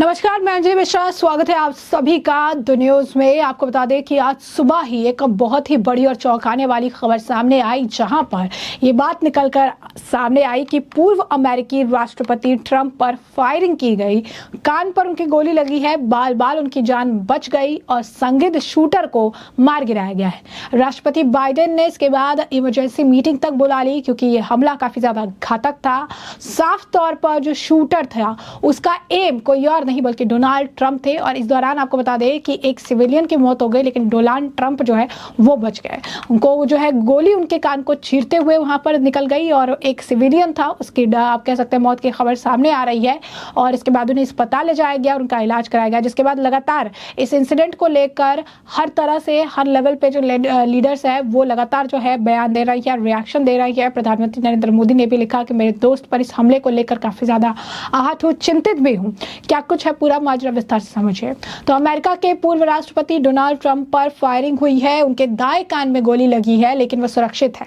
नमस्कार, मैं अंजलि मिश्रा। स्वागत है आप सभी का द न्यूज में। आपको बता दें कि आज सुबह ही एक बहुत ही बड़ी और चौंकाने वाली खबर सामने आई, जहां पर ये बात निकलकर सामने आई कि पूर्व अमेरिकी राष्ट्रपति ट्रंप पर फायरिंग की गई। कान पर उनकी गोली लगी है, बाल बाल उनकी जान बच गई और संदिग्ध शूटर को मार गिराया गया है। राष्ट्रपति बाइडेन ने इसके बाद इमरजेंसी मीटिंग तक बुला ली, क्योंकि ये हमला काफी ज्यादा घातक था। साफ तौर पर जो शूटर था उसका एम कोई और नहीं बल्कि डोनाल्ड ट्रंप थे। और इस दौरान आपको बता दें कि एक सिविलियन की मौत हो गई, लेकिन डोनाल्ड ट्रंप जो है वो बच गए। उनको जो है गोली उनके कान को चीरते हुए वहां पर निकल गई और एक सिविलियन था, उसकी आप कह सकते हैं मौत की खबर सामने आ रही है। और इसके बाद उन्हें अस्पताल ले जाया गया और उनका इलाज कराया गया, जिसके बाद लगातार इस इंसिडेंट को लेकर हर तरह से हर लेवल पे जो लीडर्स है वो लगातार जो है बयान दे रही है, रिएक्शन दे रही है। प्रधानमंत्री नरेंद्र मोदी ने भी लिखा कि मेरे दोस्त पर इस हमले को लेकर काफी ज्यादा आहत हूँ, चिंतित भी हूँ। क्या कुछ है पूरा माजरा विस्तार से समझिए। तो अमेरिका के पूर्व राष्ट्रपति डोनाल्ड ट्रंप पर फायरिंग हुई है। उनके दाएं कान में गोली लगी है, लेकिन वह सुरक्षित है।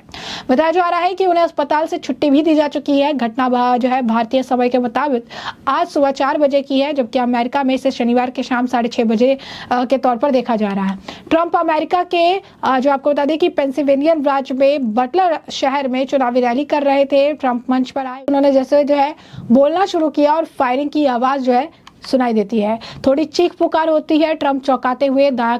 बताया जा रहा है कि उन्हें अस्पताल से छुट्टी भी दी जा चुकी है। घटना जो है भारतीय समय के मुताबिक आज सुबह 4 बजे की है, जबकि अमेरिका में इसे शनिवार के शाम 6:30 बजे के तौर पर देखा जा रहा है। ट्रंप अमेरिका के जो आपको बता दें कि पेंसिल्वेनिया राज्य में बटलर शहर में चुनावी रैली कर रहे थे। ट्रंप मंच पर आए, उन्होंने जैसे जो है बोलना शुरू किया और फायरिंग की आवाज जो है सुनाई देती है। थोड़ी चीख पुकार होती है। ट्रंप चौंकाते हुए दाएं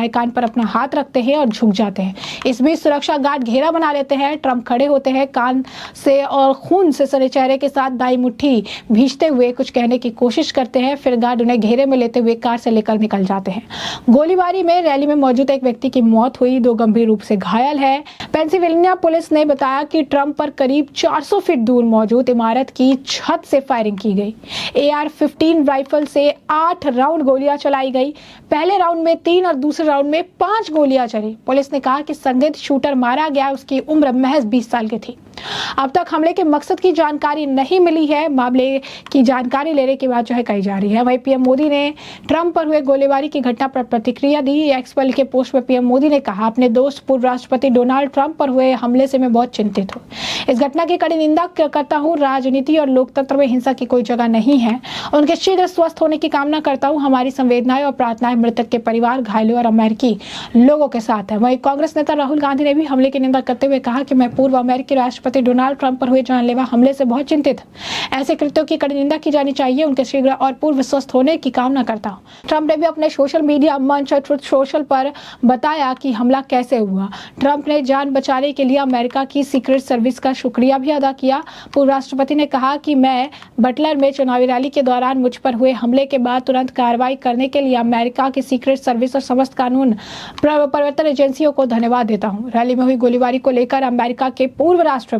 कान पर अपना हाथ रखते हैं और झुक जाते हैं। इस बीच सुरक्षा गार्ड घेरा बना लेते हैं। ट्रंप खड़े होते हैं, कान से और खून से सने चेहरे के साथ दाई मुट्ठी भींचते हुए कुछ कहने की कोशिश करते हैं। फिर गार्ड उन्हें घेरे में लेते हुए कार से लेकर निकल जाते हैं। गोलीबारी में रैली में मौजूद एक व्यक्ति की मौत हुई, 2 गंभीर रूप से घायल है। पेंसिल्वेनिया पुलिस ने बताया कि ट्रंप पर करीब 400 फीट दूर मौजूद इमारत की छत से फायरिंग की गई। AR-15 राइफल से 8 राउंड गोलियां चलाई गई। पहले राउंड में 3 और दूसरे राउंड में 5 गोलियां चली। पुलिस ने कहा कि संदिग्ध शूटर मारा गया, उसकी उम्र महज 20 साल की थी। अब तक हमले के मकसद की जानकारी नहीं मिली है। मामले की जानकारी लेने के बाद जो है कही जा रही है। वहीं पीएम मोदी ने ट्रंप पर हुए गोलीबारी की घटना पर प्रतिक्रिया दी। एक्स पर लिखे पोस्ट में पीएम मोदी ने कहा, अपने दोस्त पूर्व राष्ट्रपति डोनाल्ड ट्रंप पर हुए हमले से मैं बहुत चिंतित हूँ। इस घटना की कड़ी निंदा करता हूँ। राजनीति और लोकतंत्र में हिंसा की कोई जगह नहीं है। उनके शीघ्र स्वस्थ होने की कामना करता हूँ। हमारी संवेदनाएं और प्रार्थनाएं मृतक के परिवार, घायलों और अमेरिकी लोगों के साथ है। वहीं कांग्रेस नेता राहुल गांधी ने भी हमले की निंदा करते हुए कहा कि मैं पूर्व अमेरिकी राष्ट्रपति डोनाल्ड ट्रंप पर हुए जानलेवा हमले से बहुत चिंतित हूं। ऐसे कृत्यों की कड़ी निंदा की जानी चाहिए। उनके शीघ्र और पूर्व स्वस्थ होने की कामना करता हूं। ट्रंप ने भी अपने सोशल मीडिया मंच ट्रुथ सोशल पर बताया कि हमला कैसे हुआ। ट्रंप ने जान बचाने के लिए अमेरिका की सीक्रेट सर्विस का शुक्रिया भी अदा किया। पूर्व राष्ट्रपति ने कहा कि मैं बटलर में चुनावी रैली के दौरान मुझ पर हुए हमले के बाद तुरंत कार्रवाई करने के लिए अमेरिका की सीक्रेट सर्विस और समस्त कानून प्रवर्तन एजेंसियों को धन्यवाद देता हूं। रैली में हुई गोलीबारी को लेकर अमेरिका के पूर्व राष्ट्रपति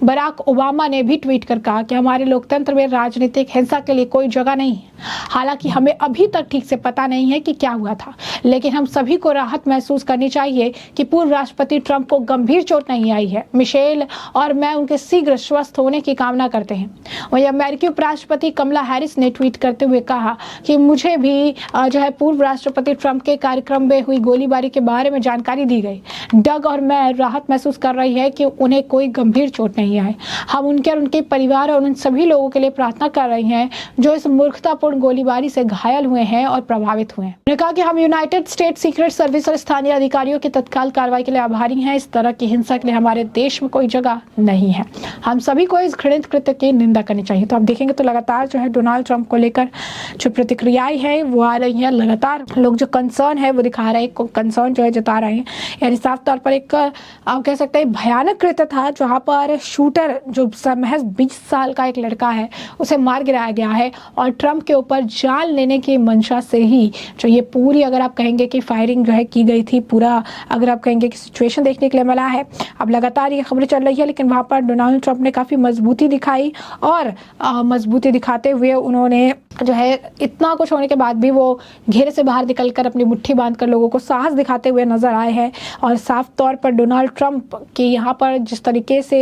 बराक ओबामा ने भी ट्वीट कर कहा कि हमारे लोकतंत्र में राजनीतिक हिंसा के लिए कोई जगह नहीं है। हालांकि हमें अभी तक ठीक से पता नहीं है कि क्या हुआ था, लेकिन हम सभी को राहत महसूस करनी चाहिए कि पूर्व राष्ट्रपति ट्रंप को गंभीर चोट नहीं आई है। मिशेल और मैं उनके शीघ्र स्वस्थ होने की कामना करते हैं। वहीं अमेरिकी उपराष्ट्रपति कमला हैरिस ने ट्वीट करते हुए कहा कि मुझे भी जो है पूर्व राष्ट्रपति ट्रंप के कार्यक्रम में हुई गोलीबारी के बारे में जानकारी दी गई। डग और मैं राहत महसूस कर रही है कि उन्हें कोई गंभीर चोट नहीं आई। हम उनके और उनके परिवार और उन सभी लोगों के लिए प्रार्थना कर रहे हैं जो इस मूर्खतापूर्ण गोलीबारी से घायल हुए हैं और प्रभावित हुए हैं। उन्होंने कहा कि हम यूनाइटेड स्टेट सीक्रेट सर्विस और स्थानीय अधिकारियों की तत्काल कार्रवाई के लिए आभारी हैं। इस तरह की हिंसा के लिए हमारे देश में कोई जगह नहीं है। हम सभी को इस घृणित कृत्य की निंदा करनी चाहिए। तो आप देखेंगे तो लगातार जो है डोनाल्ड ट्रंप को लेकर जो प्रतिक्रियाएं हैं वो आ रही है। लगातार लोग जो कंसर्न है वो दिखा रहे हैं, कंसर्न जो है जता रहे हैं। यानी साफ तौर पर एक आप कह सकते हैं भयानक कृत्य था, जहाँ पर शूटर जो महज 20 साल का एक लड़का है उसे मार गिराया गया है। और ट्रंप के ऊपर जान लेने की मंशा से ही जो ये पूरी अगर आप कहेंगे कि फायरिंग जो है की गई थी, पूरा अगर आप कहेंगे कि सिचुएशन देखने के लिए मिला है। अब लगातार ये खबरें चल रही है, लेकिन वहाँ पर डोनाल्ड ट्रंप ने काफ़ी मजबूती दिखाई और मजबूती दिखाते हुए उन्होंने जो है इतना कुछ होने के बाद भी वो घेरे से बाहर निकलकर अपनी मुट्ठी बांधकर लोगों को साहस दिखाते हुए नजर आए हैं। और साफ तौर पर डोनाल्ड ट्रंप के यहाँ पर जिस तरीके से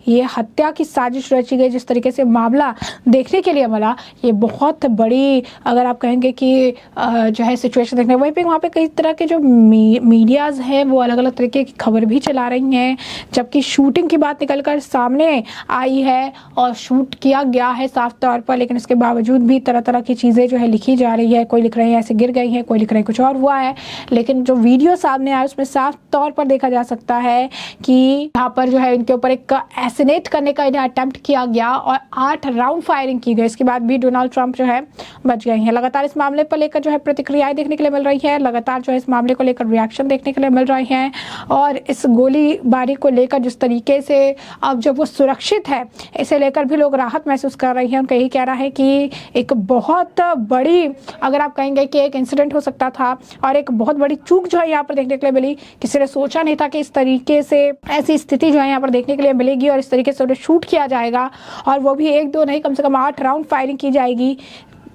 ये हत्या की साजिश रची गई, जिस तरीके से मामला देखने के लिए मिला, ये बहुत बड़ी अगर आप कहेंगे कि जो है सिचुएशन देखने। वहीं पे वहाँ पे कई तरह के जो मीडियाज़ हैं वो अलग अलग तरीके की खबर भी चला रही हैं, जबकि शूटिंग की बात निकल कर सामने आई है और शूट किया गया है साफ तौर पर, लेकिन इसके बावजूद भी तरह तरह तरह की चीज़ें जो है लिखी जा रही है। कोई लिख रहे हैं ऐसे गिर गई हैं, कोई लिख रहे हैं कुछ और हुआ है, लेकिन जो वीडियो सामने आया उसमें साफ तौर पर देखा जा सकता है कि यहाँ पर जो है इनके ऊपर एक एसिनेट करने का इन्हें अटेम्प्ट किया गया और 8 राउंड फायरिंग की गई। इसके बाद भी डोनाल्ड ट्रंप जो है बच गए हैं। लगातार इस मामले पर लेकर जो है प्रतिक्रियाएं देखने के लिए मिल रही है, लगातार जो है इस मामले को लेकर रिएक्शन देखने के लिए मिल रहे हैं और इस गोलीबारी को लेकर जिस तरीके से अब जब वो सुरक्षित है इसे लेकर भी लोग राहत महसूस कर रही हैं। उनका यही कहना है कि एक बहुत बड़ी, अगर आप कहेंगे कि एक इंसिडेंट हो सकता था और एक बहुत बड़ी चूक जो है यहाँ पर देखने के लिए मिली। किसी ने सोचा नहीं था कि इस तरीके से ऐसी स्थिति जो है यहाँ पर देखने के लिए मिलेगी और इस तरीके से उन्हें शूट किया जाएगा और वो भी 1-2 नहीं, कम से कम 8 राउंड फायरिंग की जाएगी।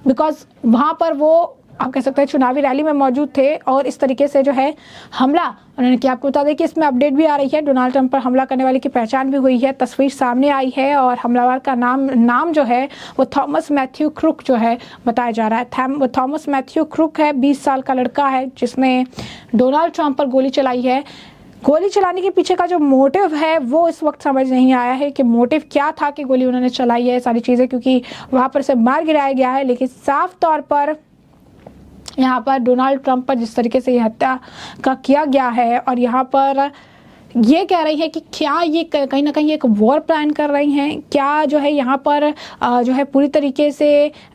बिकॉज वहाँ पर वो आप कह सकते हैं चुनावी रैली में मौजूद थे और इस तरीके से जो है हमला उन्होंने किया। आपको बता दें कि इसमें अपडेट भी आ रही है, डोनाल्ड ट्रंप पर हमला करने वाले की पहचान भी हुई है, तस्वीर सामने आई है और हमलावर का नाम जो है वो थॉमस मैथ्यू क्रुक जो है बताया जा रहा है। थॉमस मैथ्यू क्रुक है, 20 साल का लड़का है जिसने डोनाल्ड ट्रंप पर गोली चलाई है। गोली चलाने के पीछे का जो मोटिव है वो इस वक्त समझ नहीं आया है कि मोटिव क्या था कि गोली उन्होंने चलाई है, सारी चीज़ें, क्योंकि वहाँ पर से मार गिराया गया है। लेकिन साफ तौर पर यहाँ पर डोनाल्ड ट्रंप पर जिस तरीके से ये हत्या का किया गया है और यहाँ पर ये कह रही है कि क्या ये कहीं ना कहीं एक वॉर प्लान कर रही हैं, क्या जो है यहाँ पर जो है पूरी तरीके से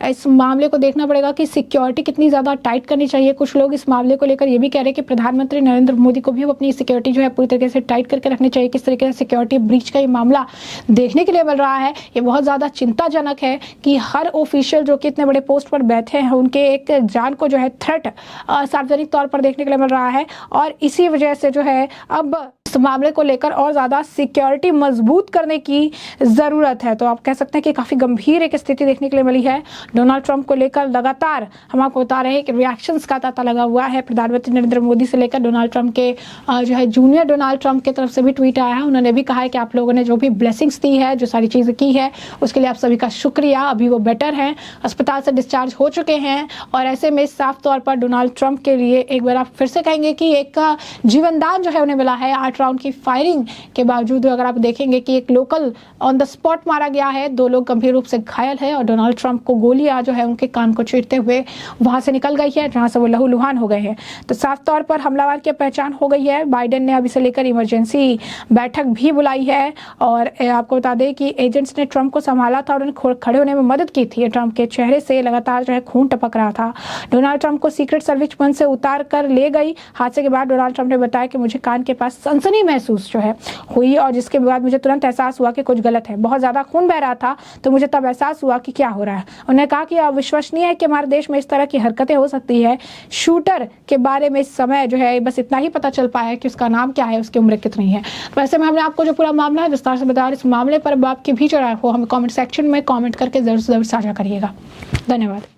इस मामले को देखना पड़ेगा कि सिक्योरिटी कितनी ज़्यादा टाइट करनी चाहिए। कुछ लोग इस मामले को लेकर ये भी कह रहे हैं कि प्रधानमंत्री नरेंद्र मोदी को भी अपनी सिक्योरिटी जो है पूरी तरीके से टाइट करके रखनी चाहिए। किस तरीके से सिक्योरिटी ब्रीच का ये मामला देखने के लिए मिल रहा है, ये बहुत ज़्यादा चिंताजनक है कि हर ऑफिशियल जो कि इतने बड़े पोस्ट पर बैठे हैं उनके एक जान को जो है थ्रेट सार्वजनिक तौर पर देखने के लिए मिल रहा है और इसी वजह से जो है अब इस मामले को लेकर और ज़्यादा सिक्योरिटी मजबूत करने की ज़रूरत है। तो आप कह सकते हैं कि काफ़ी गंभीर एक स्थिति देखने के लिए मिली है। डोनाल्ड ट्रंप को लेकर लगातार हम आपको बता रहे हैं कि रिएक्शंस का तांता लगा हुआ है। प्रधानमंत्री नरेंद्र मोदी से लेकर डोनाल्ड ट्रंप के जो है जूनियर डोनाल्ड ट्रंप की तरफ से भी ट्वीट आया है। उन्होंने भी कहा है कि आप लोगों ने जो भी ब्लेसिंग्स दी है, जो सारी चीज़ें की है, उसके लिए आप सभी का शुक्रिया। अभी वो बेटर हैं, अस्पताल से डिस्चार्ज हो चुके हैं और ऐसे में साफ तौर पर डोनाल्ड ट्रंप के लिए एक बार आप फिर से कहेंगे कि एक जीवनदान जो है उन्हें मिला है। 8 राउंड की फायरिंग के बावजूद अगर आप देखेंगे कि एक लोकल ऑन द स्पॉट मारा गया है, 2 लोग गंभीर रूप से घायल है और डोनाल्ड ट्रंप को गोलियां जो है उनके कान को चीरते हुए वहां से निकल गई है जहां से वो लहूलुहान हो गए हैं। तो साफ तौर पर हमलावर की पहचान हो गई है। बाइडेन ने अभी से लेकर इमरजेंसी बैठक भी बुलाई है और आपको बता दें कि एजेंट्स ने ट्रंप को संभाला था और उन्हें खड़े होने में मदद की थी। ट्रंप के चेहरे से लगातार जो है खून टपक रहा था। डोनाल्ड ट्रंप को सीक्रेट सर्विस वन से उतार कर ले गई। हादसे के बाद डोनाल्ड ट्रंप ने बताया कि मुझे कान के पास सनसनी महसूस जो है हुई और जिसके बाद मुझे तुरंत एहसास हुआ कि कुछ गलत है। बहुत ज़्यादा खून बह रहा था तो मुझे तब एहसास हुआ कि क्या हो रहा है। उन्होंने कहा कि अविश्वसनीय है कि हमारे देश में इस तरह की हरकतें हो सकती है। शूटर के बारे में इस समय जो है बस इतना ही पता चल पाया है कि उसका नाम क्या है, उसकी उम्र कितनी है। तो ऐसे में हमने आपको जो पूरा मामला है विस्तार से बताया। इस मामले पर आपकी भी जो है वो हमें कॉमेंट सेक्शन में कॉमेंट करके जरूर साझा करिएगा। धन्यवाद।